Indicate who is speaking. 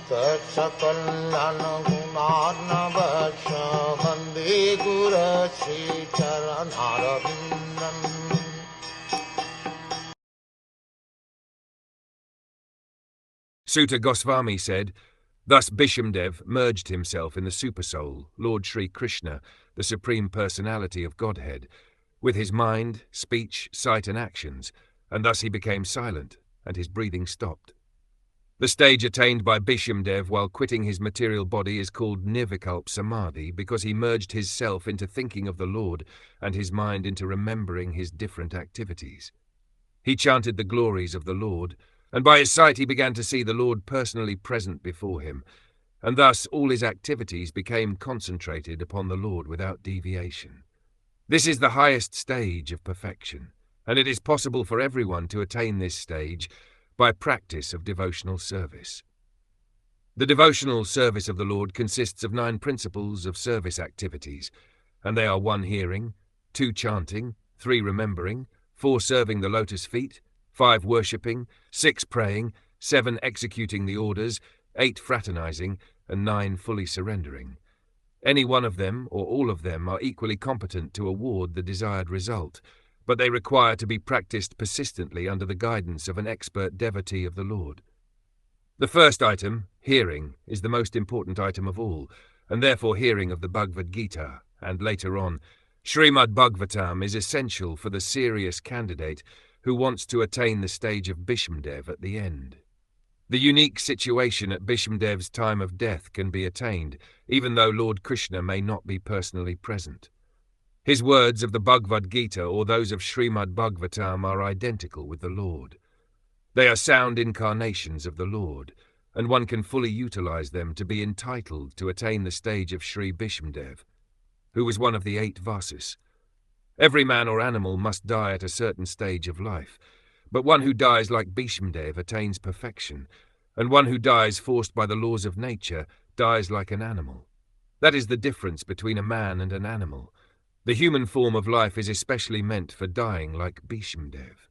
Speaker 1: Tatsakallan gunarnavasya Vande Gurasri Charanaravindan.
Speaker 2: Sutta Goswami said, thus Bhismadev merged himself in the Supersoul, Lord Sri Krishna, the Supreme Personality of Godhead, with his mind, speech, sight and actions, and thus he became silent, and his breathing stopped. The stage attained by Bhismadev while quitting his material body is called Nirvikalp Samadhi because he merged his self into thinking of the Lord and his mind into remembering his different activities. He chanted the glories of the Lord, and by his sight he began to see the Lord personally present before him, and thus all his activities became concentrated upon the Lord without deviation. This is the highest stage of perfection, and it is possible for everyone to attain this stage by practice of devotional service. The devotional service of the Lord consists of 9 principles of service activities, and they are 1 hearing, 2 chanting, 3 remembering, 4 serving the lotus feet, 5 worshipping, 6 praying, 7 executing the orders, 8 fraternizing, and 9 fully surrendering. Any one of them or all of them are equally competent to award the desired result, but they require to be practiced persistently under the guidance of an expert devotee of the Lord. The first item, hearing, is the most important item of all, and therefore hearing of the Bhagavad Gita, and later on, Srimad Bhagwatam is essential for the serious candidate who wants to attain the stage of Bhismadev at the end. The unique situation at Bhismadev's time of death can be attained, even though Lord Krishna may not be personally present. His words of the Bhagavad Gita or those of Srimad Bhagwatam are identical with the Lord. They are sound incarnations of the Lord, and one can fully utilize them to be entitled to attain the stage of Sri Bhismadev, who was one of the 8 Vasus. Every man or animal must die at a certain stage of life, but one who dies like Bhismadev attains perfection, and one who dies forced by the laws of nature dies like an animal. That is the difference between a man and an animal. The human form of life is especially meant for dying like Bhismadev.